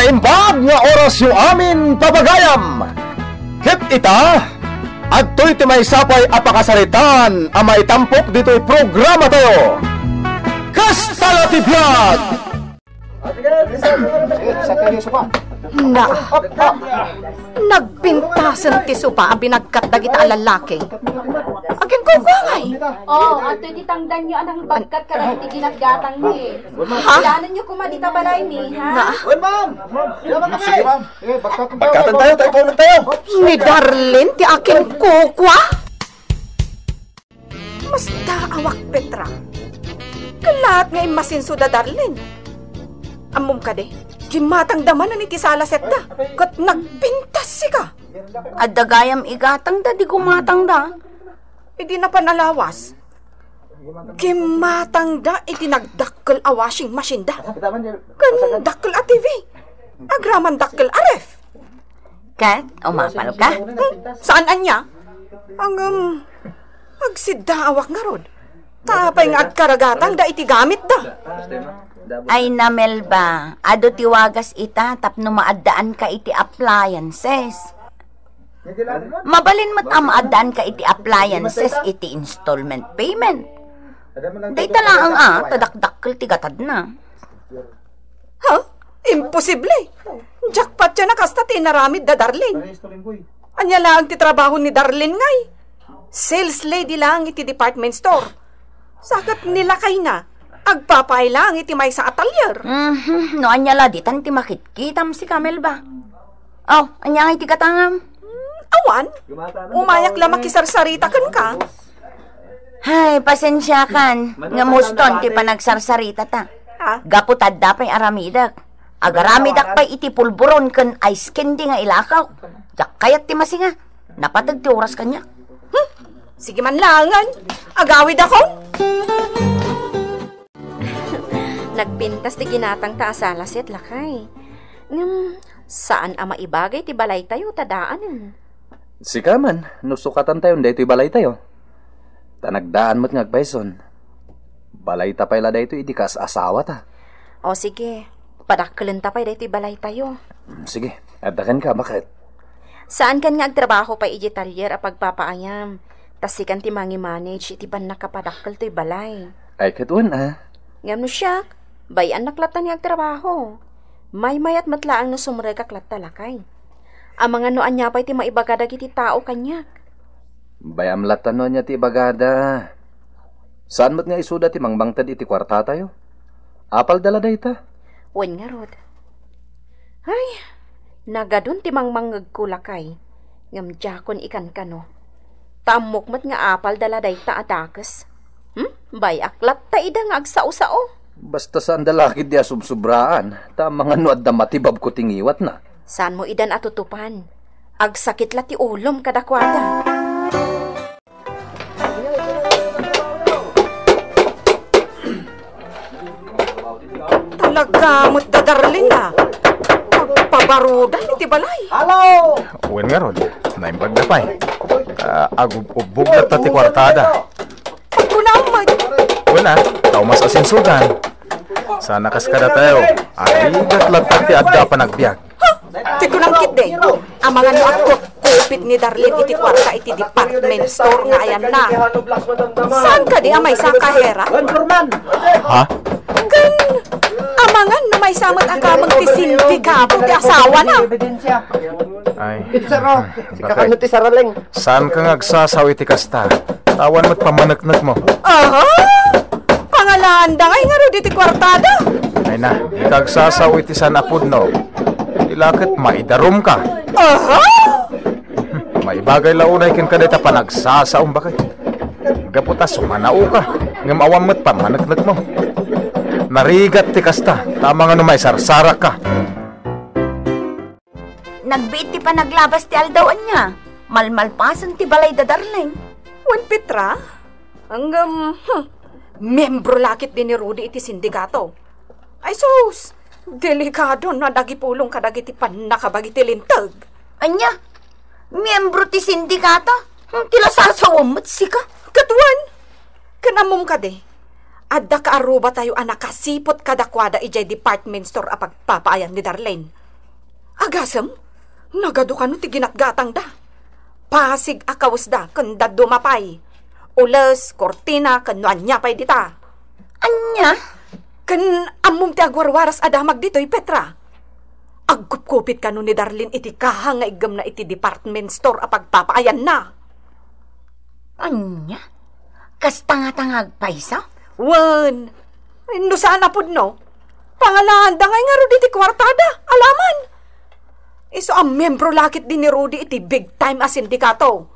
Naimbag nga oras yung amin papagayam. Kit ita, adto'y timay sapay apakasaritan ang maitampok dito'y programa tayo. Kastalatibiyag! Na, nagpintasan ti supa ang binagkat na kita lalaki. Agin ko kamay. Ato di tangdan nyo anang bagkat karang ti ginaggatang ni. Ha? Ilanan nyo kumadita balay ni, ha? Na, Sige ma'am, bagkatan tayo, tayo tayo. ni Darlene ti akin kukwa. Mas awak Petra. Kalat nga imasinso da Darlene. Amom ka de. Kimatang daman na ni Tisalaset da. Kat nagpintas si ka. Adagayam igatang da, di gumatang da. Hindi na panalawas. Kimatang da, iti nagdakkel a washing machine da. Kan dakkel a TV. Agraman dakkel a ref. Kat, umapal ka? Saan anya? Ang, agsidda awak nga rod. Tapay nga agkaragatang da iti gamit da. Ay na Melba, ado tiwagas ita tapno maadaan ka iti appliances. Mabalin mo't maadaan ka iti appliances iti installment payment. Dayta lang tadakdakkel ti gatad na. Ha? Imposible. Jackpot siya na kasta tinaramid da Darlene. Anya lang ti trabaho ni Darlene ngay. Sales lady lang iti department store. Sakat nila kay na. Agpapay lang iti may sa atelier. No anya la ditan ti makitkitam si Kamel ba? Oh, anya nga iti katangam. Awan, umayak lang makisarsarita kan ka. Hay, pasensya kan. Nga muston ti panagsarsarita ta. Ha? Gaputad da pa'y aramidak. Agaramidak pa'y iti pulburon kan ice candy nga ilakaw. Jak kayat ti masinga. Napatag ti oras kanya. Sige man langan. Agawid ako. Nagpintas ti ginatang ta asalaset lakay. Saan ama ibagay ti balay tayo tadaanan? Sika man, nusukatan tayo, dahito balay tayo. Tanagdaan mo't ngagbayson. Balay tapay la dahito, idi kas asawa ta. O sige, padakkelan tapay dahito balay tayo. Sige, adakan ka, bakit? Saan kan nga agtrabaho pa iti talyer a pagpapaayam? Tasikan ti mangi-manage iti pan nakapadakkel to'y balay. Ay katun Ngam no siya, bayan naklatan nga agtrabaho. May-mayat matlaang no sumregaklat talakay. Ang mga noan niya pa iti maibagadag iti tao kanyak. Bayam latan niya ti bagada. Saan mo't nga isuda ti mangbangtad iti kwarta tayo? Apal dala dayta? Wen nga rod. Ay, nagadun ti mangmangag kulakay. Ngam jakon ikan kano. Tamok mat nga apal dala dayta adakes. Bay aklat ta ida nga agsao-sao. Basta saan dalakid di asubsubraan, ta mga nuad na matibab ko tingiwat na. Saan mo idan atutupan? Agsakit la ti ulom kadakwada. Talaga mo't da Darlene na. Pagpabarudan iti balay. Uwan nga ron, naimbag na pa eh. Agubog na tati kwartada. Pagkunamad. Wala, tao mas asinsugan. Sana kaskada tayo. Aligat lang tati adda pa nagbiyak. Ti kunangkit de. Ang mga naakot kupit ni Darlene iti kwarta iti department store nga ayan na. Saan ka di amay sa kahera? Ha? Kan amangan na may samot ang kamang ti sindikato ti asawa na. Ay, Kakano ti saraling. saan ka ngagsasawi ti kasta? Tawan mo't pamanaknak mo. Aha! Pangalanda ngay nga ro di ti kwartada. Ay na, ikagsasawi ti sanapod no. Ilakit maidarom ka. Aha! Maibagay launay kin kadita pa nagsasaong bakit. Gaputa sumanao ka. Ngam awam mo't pamanaknak mo. Narigat ti kasta. Tama nga numay sarsara ka. Nagbiit ti pa naglabas ti aldawaan niya. Malmalpasan ti balay da Darlene. Wan Petra? Hanggang, membro lakit din ni Rudy iti sindikato. Ay sus, delikado na dagipulong kadagiti pan nakabagiti lintag. Anya? Miyembro ti sindikata? Tila sasawamot si ka. Katuan, kanamom ka de. Adda ka aruba tayo anak kasipot kadakwada ijay department store a pagpapaayan ni Darlene. Agasem, nagado ka no ti ginatgatang da. Pasig akawas da, kanda dumapay. Ules, kortina, kanuan niya pa'y dita. Anya? Kan amom ti agwarwaras adamag dito'y Petra. Agkupkupit ka no ni Darlene iti kaha nga igam na iti department store a pagpapaayan na. Anya? Kas tanga-tangag paisa? Wan, no saan na pud no? Pangalaan da ngay nga ro iti kwartada, alaman. Iso ang membro lakit din ni Rudy iti big time a sindikato.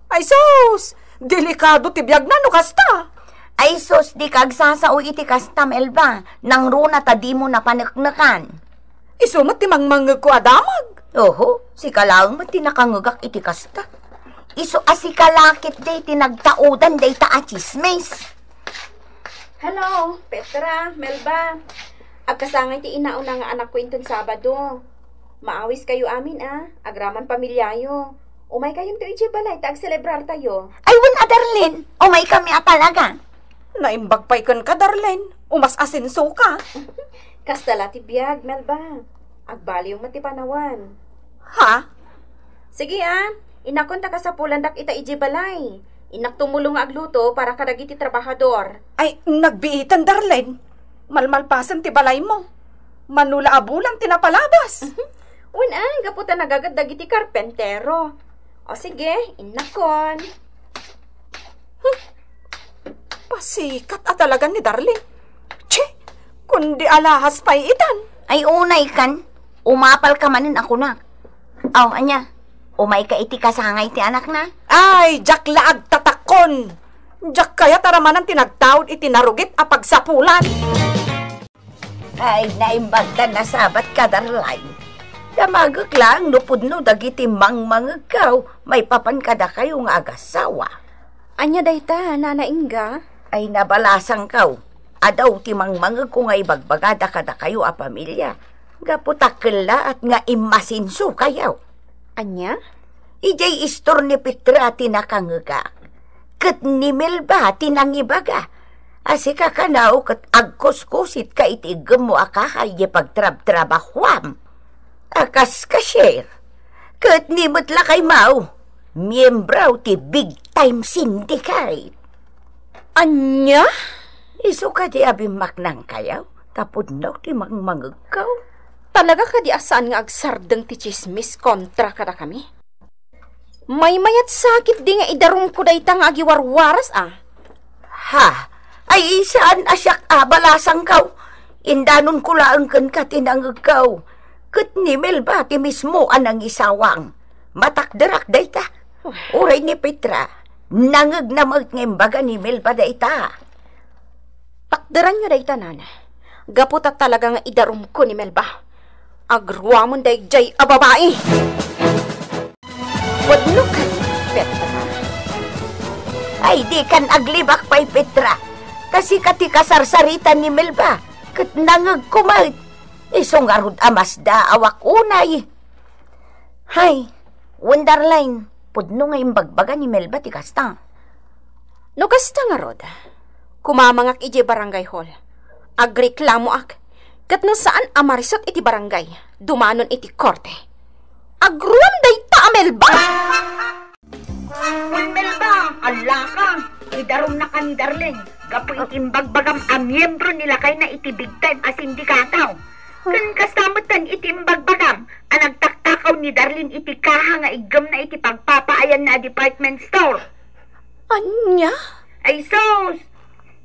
Ay sus, delikado ti biyag na no kasta. Ay sus, di kagsasao iti kastam, Elba. Nang runa ta di mo napanaknakan. Iso mat ti mangmangag ko adamag. Oho, si kalaang mo tinakangagak iti kasta. Iso asikalakit day tinagtaudan day ta achismes. Hello, Petra, Melba. Agkasangay ti inauna nga anak ko inton Sabado. Maawis kayo amin agraman pamilyayo. Umay kayong to iti balay, tag-celebrar tayo. Ay, wala, Darlene. Umay kami talaga. Naimbagpay kan ka, Darlene. Umas asenso ka. Kastala ti biyag, Melba. Agbali yung matipanawan. Ha? Sige inakonta ka sa pulandak ita iti balay. Inak tumulong nga agluto para kadagiti trabahador. Ay, nagbiitan, Darlene. Malmalpasan ti balay mo. Manula abulang tinapalabas. Gaputan nagagaddag iti karpentero. O sige, inakon. Pasikat talaga ni Darlene. Che, kundi alahas pa'y itan. Ay, unay kan. Umapal ka manin ako na. Aw, anya. Umay ka iti kasangay ti anak na. Ay, jak laag tatakon. Jak kaya taramanan tinagtawd iti narugit a pagsapulan. Ay, naimbagda na sabat ka, Darlene. Damagag lang, nupod no, dagiti mangmangagaw, may papankada kayo nga agasawa. Anya dayta, Nana Inga? Ay, nabalasang kaw. Adaw ti mangmangag ko nga ibagbagada kada kayo a pamilya. Gaputakla at nga imasinso kayaw. Anya? Ijay istor ni Petra tinakangagak. Kat ni Melba tinangibaga. Asi ka kanaw kat agkuskusit ka itigam mo akahay pagtrab-trabahwam. Akas ka share. Kat ni matla kay Mau. Miyembraw ti big time syndicate. Anya? Iso ka di abimak nang kayaw. Tapod na ti mangmangagaw. Talaga ka di asaan nga agsardeng ti chismis kontra kada kami? May mayat sakit di nga idarong ko dayta nga agiwarwaras Ha? Ay isaan asyak balasang kaw. Indanon ko laang kan ka tinangagaw. Kat ni Melba ti mismo anang isawang. Matakdarak dayta. Uray ni Petra. Nangag na magngimbaga ni Melba dayta. Takdaran nyo dayta, Nana. Gaputat talaga nga idarom ko ni Melba. Agruamon daygay a babae. Wadno ka, Petra. Ay di kan aglibak pa'y Petra. Kasi kati kasarsaritan ni Melba. Kat nangag kumait. Isong arud amasda awak unay. Hay, Wonderline, pudno nga imbagbaga ni Melba ti kasta. No kasta nga rod, kumamangak iti barangay hall. Agreklamo ak, kat no saan amarisot iti barangay, dumanon iti korte. Agruam day ta, Melba! Melba, ala ka. Idarom na ka ni Darlene. Gapo itimbagbagang miyembro nila kay na iti big time a sindikataw. Kan kasamatan itimbagbagang ang nagtaktakaw ni Darlene iti kaha nga igam na iti pagpapaayan na department store. Anya? Ay sos,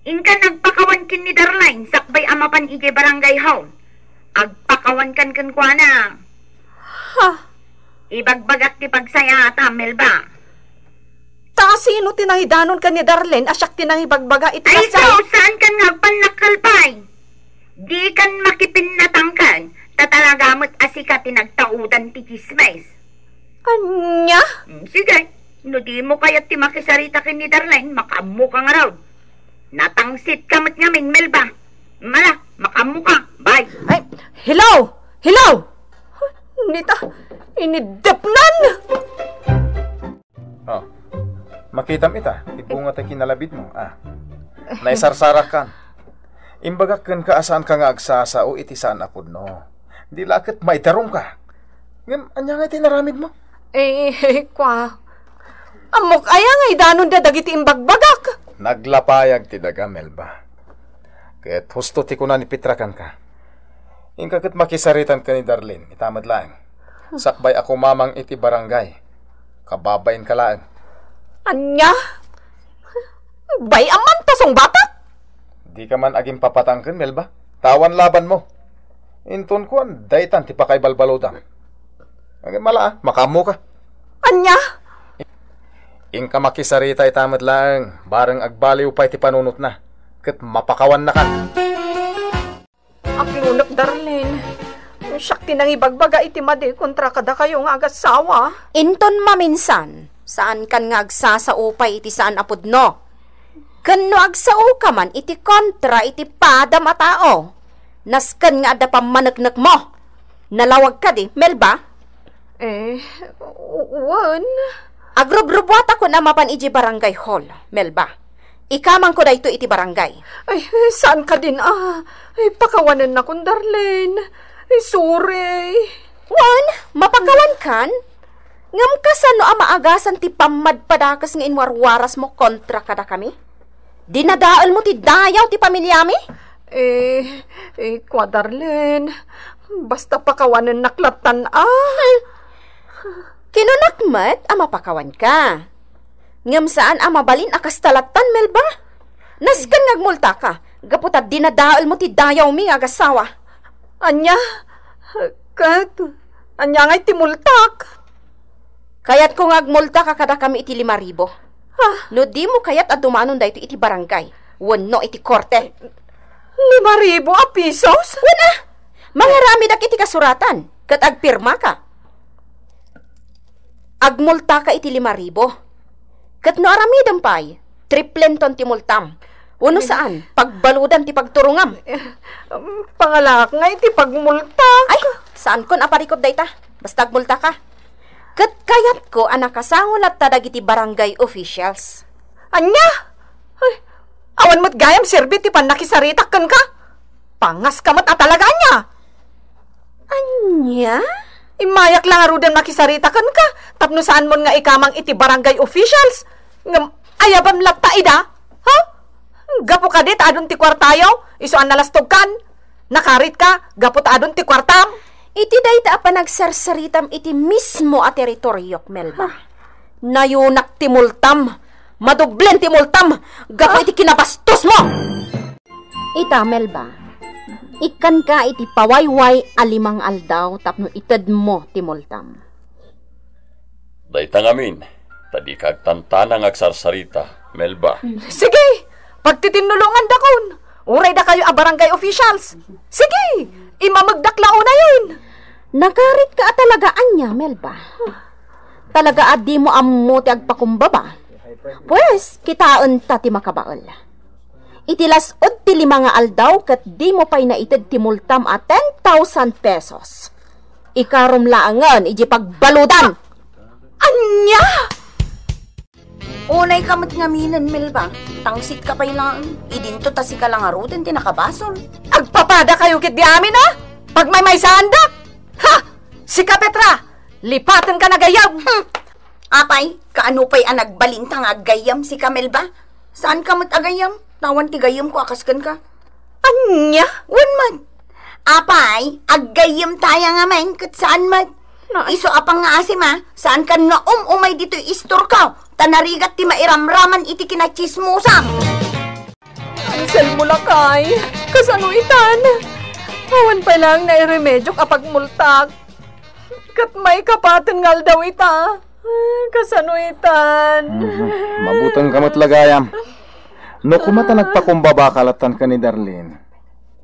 inka nagpakawan kin ni Darlene sakbay amapan iti barangay hall. Agpakawan kan kwa na. Ha? Ibagbagak ti pagsaya ata, Melba. Ta sino tinangidanon ka ni Darlene asyak tinangibagbaga iti Ay kasay? sos, saan kan ngagpanakalpay? Di kan makipinatangkan, tatalagamot asika tinagtaudan ti chismes. Anya? Sige, no di mo kaya't ti makisarita kin ni Darlene, makamu ka nga raw. Natangsit ka mat nga ming Melba. Mala, makamu ka. Bye. Ay, hilaw! Hilaw! Nita, inidepnan! Oh, makitam ita, ibunga tayo kinalabid mo, Naisarsarak kan. Imbaga kan kaasaan ka nga agsasao iti saan apod no. Di lakit maitarong ka. Ngam, anya nga tinaramid mo? Kwa. Amok aya nga idanon da dagiti imbagbagak. Naglapayag ti daga, Melba. Kaya't husto ti kuna ni Pitrakan ka. Ingkakit makisaritan ka ni Darlene, itamad lang. Sakbay ako mamang iti barangay. Kababayin ka lang. Anya? Bay aman tasong bata? Di ka man aging papatangkin, Melba. Tawan laban mo. Inton ko ang daytan ti pakay balbalodam. Agay mala, makamu ka. Anya? Ingka makisarita itamad lang. Barang agbaliw pa iti panunot na. Kat mapakawan na ka. Aklunok, Darlene. Siyak tinang ibagbaga iti madi kontra kada kayo nga agasawa. Inton maminsan, saan kan nga agsasaupay iti saan apod no? Kano agsao ka man iti kontra iti padam a tao. Naskan nga ada pamanagnak mo. Nalawag ka di, Melba? Wan. Agrubrubuat ako na mapan iti barangay hall, Melba. Ikamang ko da ito iti barangay. Ay, saan ka din Ay, pakawanan na kong Darlene. Ay, sorry. Wan, mapakawan kan? Ngam ka sano maagasan ti pamadpadakas nga inwarwaras mo kontra kada kami? Dinadaal mo ti dayaw ti pamilyami? Kwa Darlene. Basta pakawanan naklatan Kinunakmat, mapakawan ka. Ngam saan mabalin akas talatan, Melba? Naskan ngagmulta ka, gaputad dinadaal mo ti dayaw mi agasawa. Anya? Anya nga'y timultak. Kaya't kung ngagmulta ka kada kami iti 5,000. No di mo kayat adumanon da iti barangay. Wano iti korte. 5,000 pesos? Wana, mangarami dak iti kasuratan, kat agpirma ka. Agmulta ka iti 5,000. Kat no aramidan pa'y, triplenton ti multam. Wano saan? Pagbaludan ti pagturungam. Pangalak nga iti pagmulta. Ay, saan kon aparikot dayta? Basta agmulta ka. Kat kayat ko anakasangulat tadag iti barangay officials. Anya? Ay, awan mo't gayam serbi ti panakisaritak kan ka. Pangas ka mo't atalaga niya. Anya? Imayak lang arudan makisaritakan ka. Tapno saan mo nga ikamang iti barangay officials. Ngam, ayabam latta ida? Ha? Gapo ka dit, adon ti kwartayo? Isuan nalastog kan? Nakarit ka, gapo ta adon ti kwartam? Iti dayta pa nagsarsaritam iti mismo a teritoryok, Melba. Nayunak ti multam. Madublen ti multam. Gapo iti kinabastos mo! Ita, Melba. Ikan ka iti pawayway alimang aldaw tapno ited mo ti multam. Dayta ngamin, tadi kag tantanang agsarsarita, Melba. Sige, pagtitinulungan da kun. Uray da kayo a barangay officials. Sige, imamagdaklao na yun. Nagarit ka talagaan niya, Melba. Talaga di mo ammo ti agpakumbaba. Pues, kitaan ta ti makabaol. Itilasod ti 5 nga aldaw kat di mo pa'y naited ti multam a 10,000 pesos. Ikarom laangan, iji pagbaludan. Anya? Unay kamot ngaminan, Melba. Tangsit ka pa'y lang. Idinto ta si kalangarutin ti nakabasol. Agpapada kayo kit di amin Pag may sandak. Ha! Si Kapetra, lipatan ka na gayam. Apay, kaano pa'y anagbalintang agayam si Kamelba? Saan kamot agayam? Tawan ti gayam ko akaskan ka. Anya? Wan man. Apay, aggayam tayo nga man, kat saan man. Iso apang nga asim saan ka nga umay dito istor ka. Tanarigat ti mairamraman iti kinachismusam. Ansel mo lakay, kasanuitan. Awan pa lang na iremedyo kapag multak. Kat may kapatan ngal daw ita. Kasanuitan. Mabutang kamot lagayam. No kumata nagpakumbaba kalatan ka ni Darlene.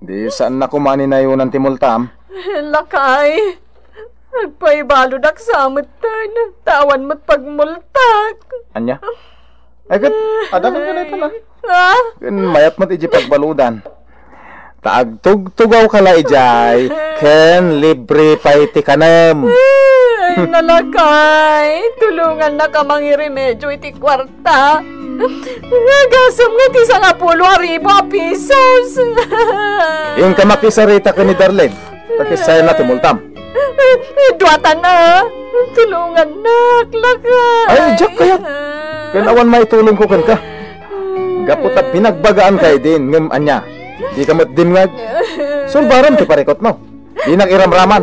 Di saan na kumani na yun ang timultam? Lakay. Nagpaibalod ak sa amatan. Tawan mo't pagmultak. Anya? Ay kat, adakan ko na ito na. Ha? Mayat mo't iji pagbaludan. Taagtug-tugaw ka la ijay. Ken libre pa iti kanam. Ay, nalakay. Tulungan na ka mangiremedyo iti kwarta. Nagasam nga ti 10,000 pesos. Yung ka makisarita ka ni Darlene. Takisaya na timultam. Duwatan na. Tulungan nak, lakay. Ay, Jack kayat. Kanawan maitulong ko kan ka. Gaputa pinagbagaan kay din ngem anya. Di kamot din ngag. Sulbaran ti parekot mo. Di nakiramraman.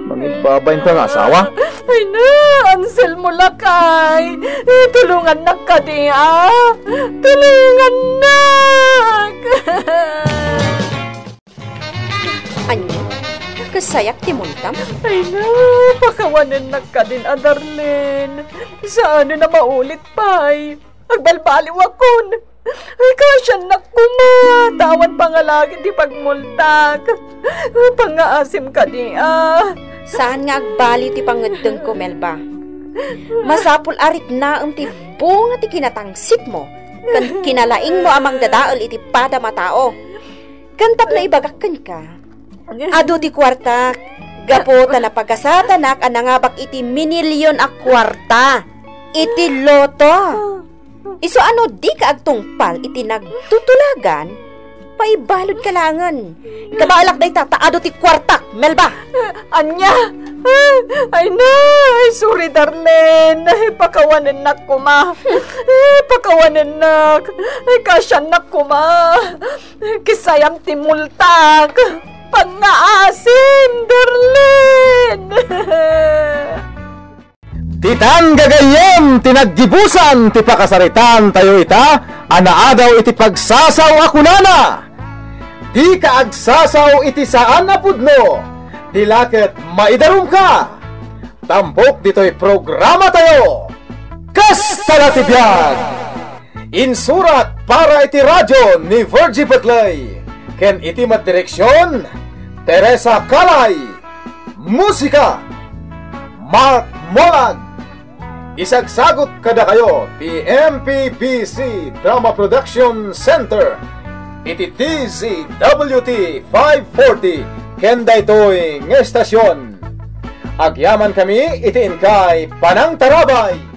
Mangibabayin ka nga asawa. Ay na, Ansel mo lakay. Tulungan nak ka di Tulungan nak. Anya, kasayak ti Muntam? Ay na, pakawanan nak ka din, Darlene. Saan na maulit pa'y? Agbalbaliw akon. Ay, kasyan na tawan pangalagi di pagmultag. Pangaasim ka di Saan nga agbali ti pangadeng ko, Melba? Masapul arit na ti bunga ti kinatangsit mo. Kan kinalaing mo amang dadaol iti pada matao. Kantap na ibagakan ka. Ado ti kwarta, gapota na pagkasatanak anangabak iti minilyon a kwarta. Iti loto. Iso ano di ka agtungpal iti nagtutulagan, paibalod kalangan. Kabaalak day tataado ti kwartak, Melba. Anya? Ay na, ay sorry Darlene. Ay pakawanan nak ko ma. Pakawanan nak. Ay kasyan nak ko ma. Kisayam ti multag. Pangaasim, Darlene. Titan gagayem, tinaggibusan, ti pakasaritan tayo ita, anaadaw iti pagsasaw akunana. Di ka agsasaw iti saan na pudno, di laket maidarum ka. Tampok dito'y programa tayo. Kasta na ti biyag! Insurat para iti radyo ni Virgie Petlay. Ken iti madireksyon, Teresa Calay. Musika, Mark Molag. Isagsagot kada kayo ti MPBC Drama Production Center iti DZWT 540 ken daytoy ng estasyon. Agyaman kami iti inkay Panang Tarabay.